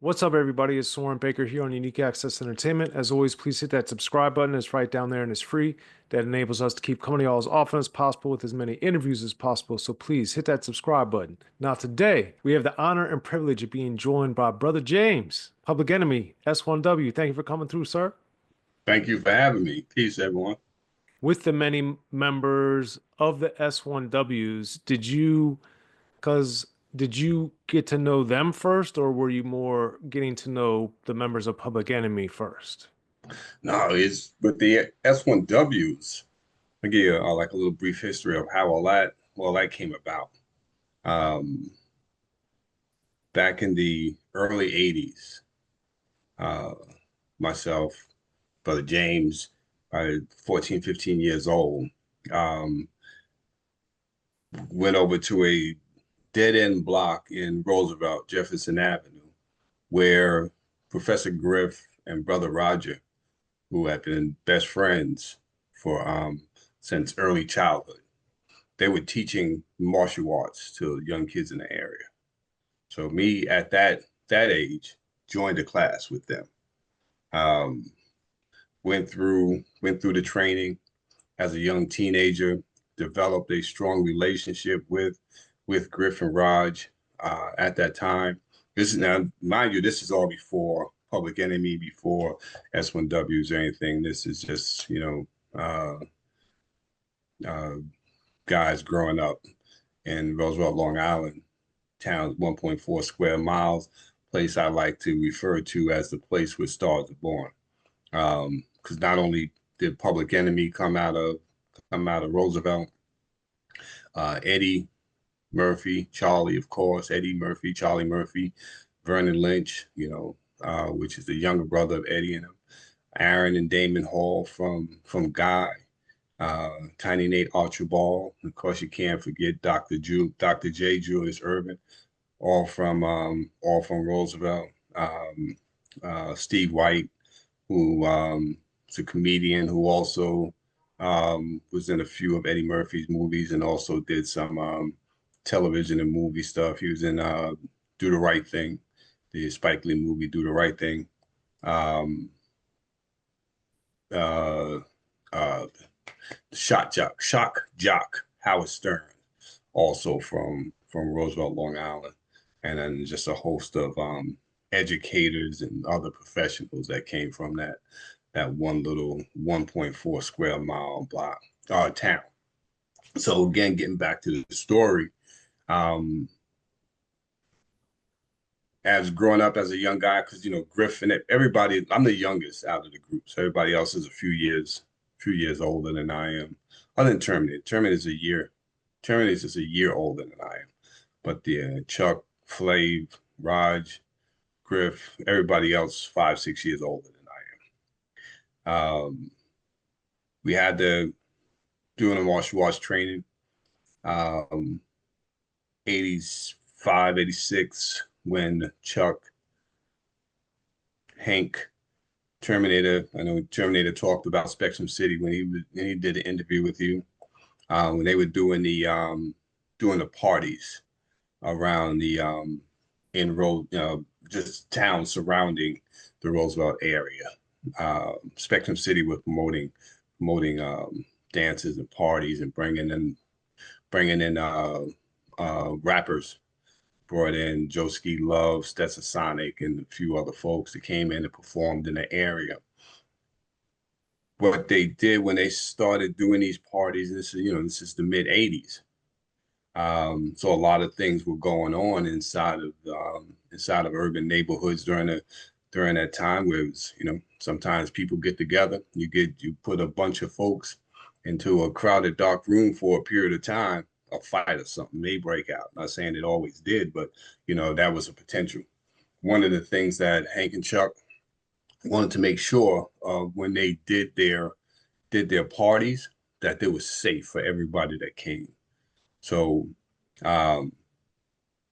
What's up, everybody? It's Soren Baker here on Unique Access Entertainment. As always, please hit that subscribe button. It's right down there and it's free. That enables us to keep coming to y'all as often as possible with as many interviews as possible. So please hit that subscribe button. Now, today, we have the honor and privilege of being joined by Brother James, Public Enemy, S1W. Thank you for coming through, sir. Thank you for having me. Peace, everyone. With the many members of the S1Ws, because did you get to know them first, or were you more getting to know the members of Public Enemy first? No, it's with the S1Ws. I'll give you like a little brief history of how all that came about. Um, Back in the early 80s, uh, myself, Brother James, 14, 15 years old, um, went over to a dead-end block in Roosevelt, Jefferson Avenue, where Professor Griff and Brother Roger, who had been best friends for since early childhood. They were teaching martial arts to young kids in the area. So me at that age joined a class with them. Um, went through the training as a young teenager. Developed a strong relationship with Griff and Raj at that time. This is now, mind you, this is all before Public Enemy, before S1Ws or anything. This is just uh, guys growing up in Roosevelt, Long Island, town 1.4 square miles, place I like to refer to as the place where stars are born. Because not only did Public Enemy come out of Roosevelt, Eddie Murphy, Charlie, of course, Eddie Murphy, Charlie Murphy, Vernon Lynch, which is the younger brother of Eddie and him, Aaron and Damon Hall from Guy, Tiny Nate Archibald. Of course, you can't forget Dr. J. Julius Irvin, all from Roosevelt. Steve White, who is a comedian who also was in a few of Eddie Murphy's movies and also did some television and movie stuff. He was in Do the Right Thing, the Spike Lee movie Do the Right Thing. Um, uh, uh, Shock Jock Howard Stern, also from Roosevelt, Long Island, and then just a host of educators and other professionals that came from that one little 1.4 square mile block town. So again, getting back to the story, um, as growing up as a young guy, because Griff and everybody, I'm the youngest out of the group, so everybody else is a few years older than I am. Other than Terminator, Terminator is just a year older than I am. But the Chuck, Flav, Raj, Griff, everybody else 5, 6 years older than I am. We had to doing a martial arts training, um, 85, 86, when Chuck, Hank, Terminator. I know Terminator talked about Spectrum City when he did an interview with you. When they were doing the parties around the in road, just towns surrounding the Roosevelt area. Spectrum City was promoting dances and parties and bringing in rappers. Brought in D.O.C, Love, Stetson Sonic, and a few other folks that came in and performed in the area. What they did when they started doing these parties, this is the mid '80s. So a lot of things were going on inside of urban neighborhoods during that time, where it was, sometimes people get together, you put a bunch of folks into a crowded dark room for a period of time, a fight or something may break out. Not saying it always did, but that was a potential. One of the things that Hank and Chuck wanted to make sure when they did their parties, that they were safe for everybody that came. So um,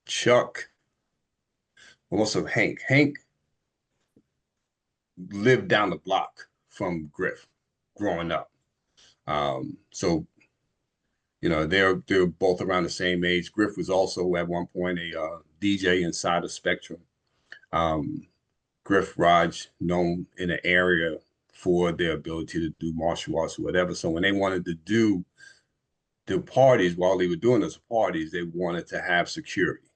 Chuck, also Hank lived down the block from Griff growing up. So they're both around the same age. Griff was also at one point a DJ inside of Spectrum. Um, Griff Raj, known in the area for their ability to do martial arts or whatever. So when they wanted to do the parties, while they were doing those parties, they wanted to have security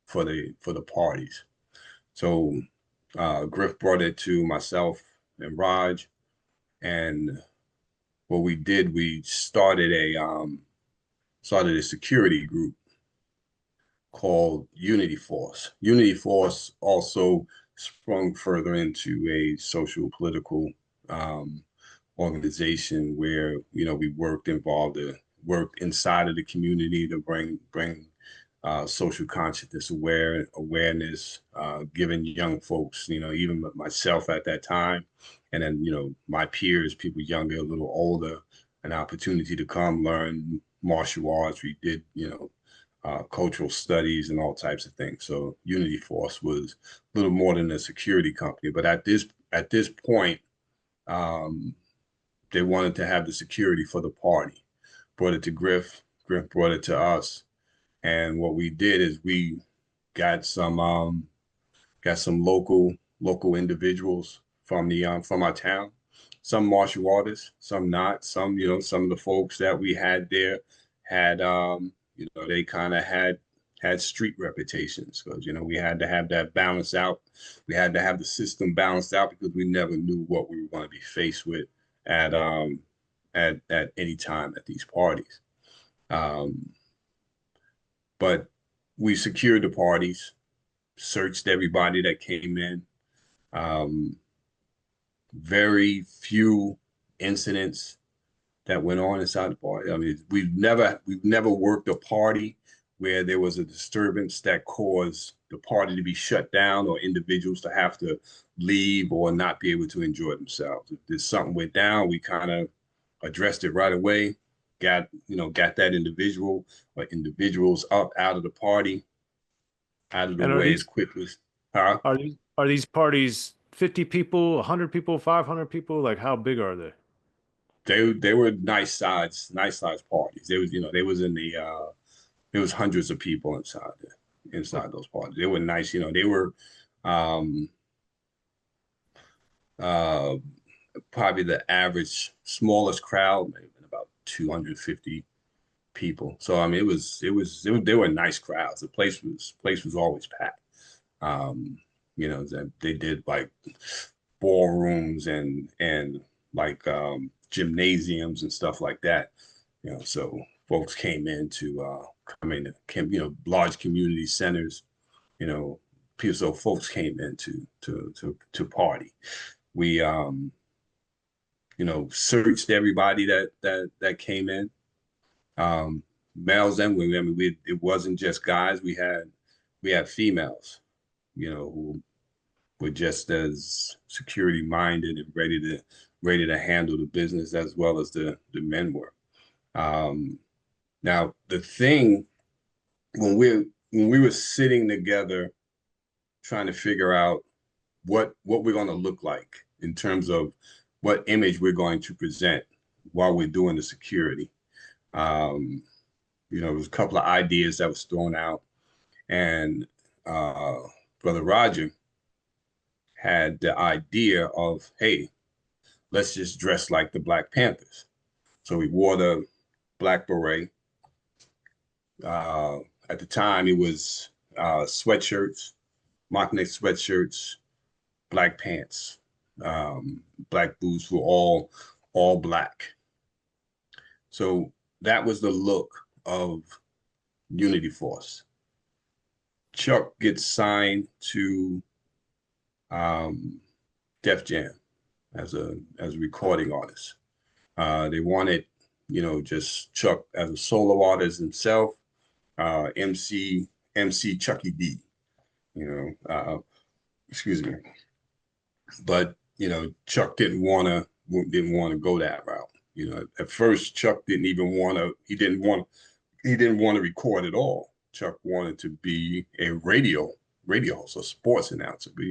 for the parties. So Griff brought it to myself and Raj, and what we did, we started a security group called Unity Force. Unity Force also sprung further into a social political um, organization where we worked inside of the community to bring social consciousness awareness, giving young folks, even myself at that time, and then my peers, people younger, a little older, an opportunity to come learn martial arts. We did cultural studies and all types of things. So Unity Force was a little more than a security company, but at this point, um, they wanted to have the security for the party. Brought it to Griff. Griff brought it to us, and what we did is we got some local individuals from our town, some martial artists, some not, some of the folks that we had there had they kind of had street reputations because we had to have that balance out. We had to have the system balanced out because we never knew what we were going to be faced with at at any time at these parties. Um, but we secured the parties, searched everybody that came in. Um, very few incidents that went on inside the party. I mean, we've never worked a party where there was a disturbance that caused the party to be shut down or individuals to have to leave or not be able to enjoy themselves. If there's something went down, we kind of addressed it right away. Got that individual or individuals up out of the party, out of the And are way as these quickly as huh? are these parties 50 people, 100 people, 500 people? Like how big are they? They were nice size parties. They was they was in the there was hundreds of people Huh. inside those parties. They were nice, they were um uh probably the average smallest crowd, maybe about 250 people. So I mean they were nice crowds. The place was always packed. Um, they did like ballrooms and like gymnasiums and stuff like that. So folks came in to large community centers. You know, so folks came in to party. We searched everybody that came in, males and women. I mean, it wasn't just guys. We had females, who were just as security minded and ready to handle the business as well as the men were. Um, Now the thing when we were sitting together trying to figure out what we're going to look like in terms of what image we're going to present while we're doing the security. Um, there was a couple of ideas that was thrown out, and uh, Brother Roger had the idea of, hey, let's just dress like the Black Panthers. So we wore the black beret. Uh, at the time, it was sweatshirts, mock neck sweatshirts, black pants, black boots were all black. So that was the look of Unity Force. Chuck gets signed to um, Def Jam as a recording artist. They wanted, just Chuck as a solo artist himself, MC Chucky D. Excuse me, but Chuck didn't want to go that route. At first Chuck didn't even want to. He didn't want to record at all. Chuck wanted to be a radio host, a sports announcer. But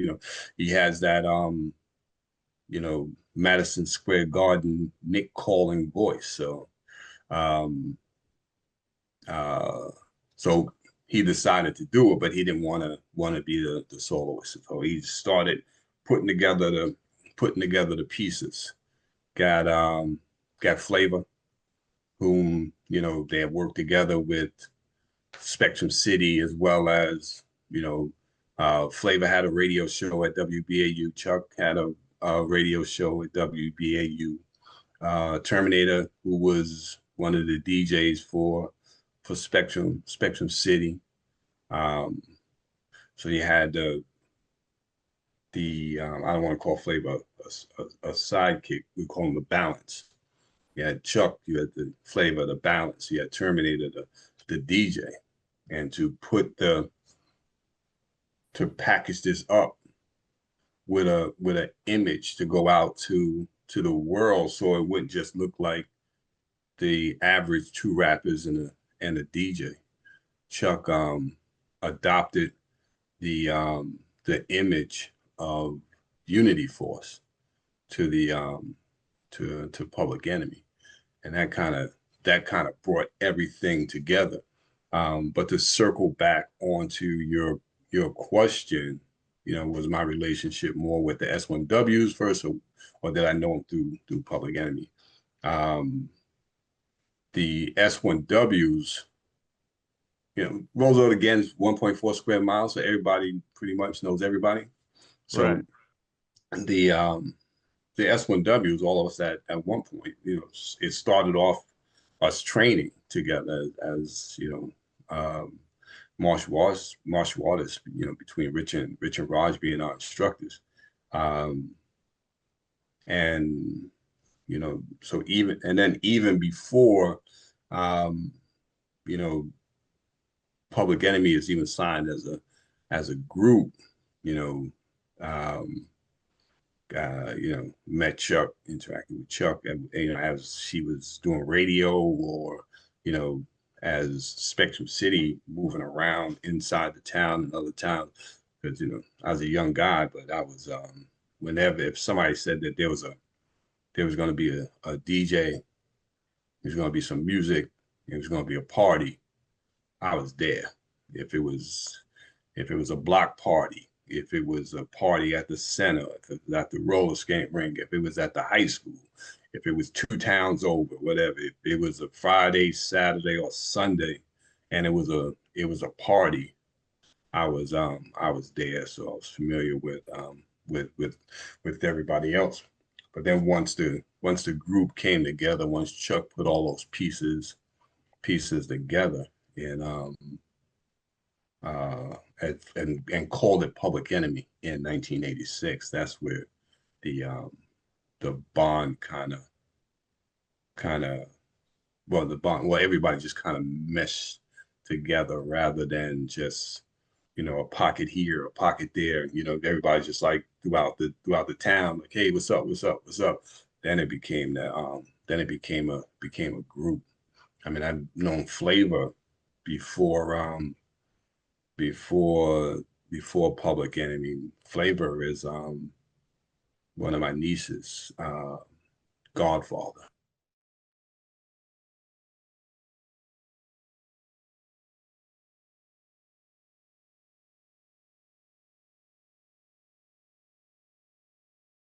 he has that Madison Square Garden Nick calling voice. Um, uh, so he decided to do it, but he didn't want to be the soloist. So he started putting together the pieces. Got Flavor, whom they had worked together with Spectrum City, as well as Flavor had a radio show at WBAU. Chuck had a radio show at WBAU. Terminator, who was one of the DJs for Spectrum City. So you had the I don't want to call Flavor a sidekick. We call him the balance. You had Chuck, you had the Flavor, the balance. You had Terminator, the DJ, and to package this up with an image to go out to the world, so it wouldn't just look like the average two rappers and a DJ. Chuck adopted the image of Unity Force to the to Public Enemy, and that kind of brought everything together. But to circle back onto your question, was my relationship more with the S1Ws first, or did I know them through Public Enemy? The S1Ws, Roosevelt again is 1.4 square miles, so everybody pretty much knows everybody. So Right. the S1Ws, all of us at one point, it started off us training together as martial artists, between Rich and Raj being our instructors. And so even before Public Enemy is even signed as a group, met Chuck, interacting with Chuck, and as she was doing radio, or as Spectrum City moving around inside the town and other towns, because I was a young guy, but I was whenever if somebody said that there was going to be a DJ, there's going to be some music, there was going to be a party, I was there. If it was a block party, if it was a party at the center, if it was at the roller skate rink, if it was at the high school, if it was 2 towns over, whatever, if it was a Friday, Saturday, or Sunday, and it was a party, I was there, so I was familiar with everybody else. But then once the group came together, once Chuck put all those pieces together, and and called it Public Enemy in 1986. That's where the bond kind of everybody just kind of meshed together, rather than just a pocket here, a pocket there. Everybody's just like throughout the town, like, hey, what's up, what's up, what's up. Then it became a group. I mean, I've known Flavor before before Public Enemy. Flavor is one of my niece's godfather.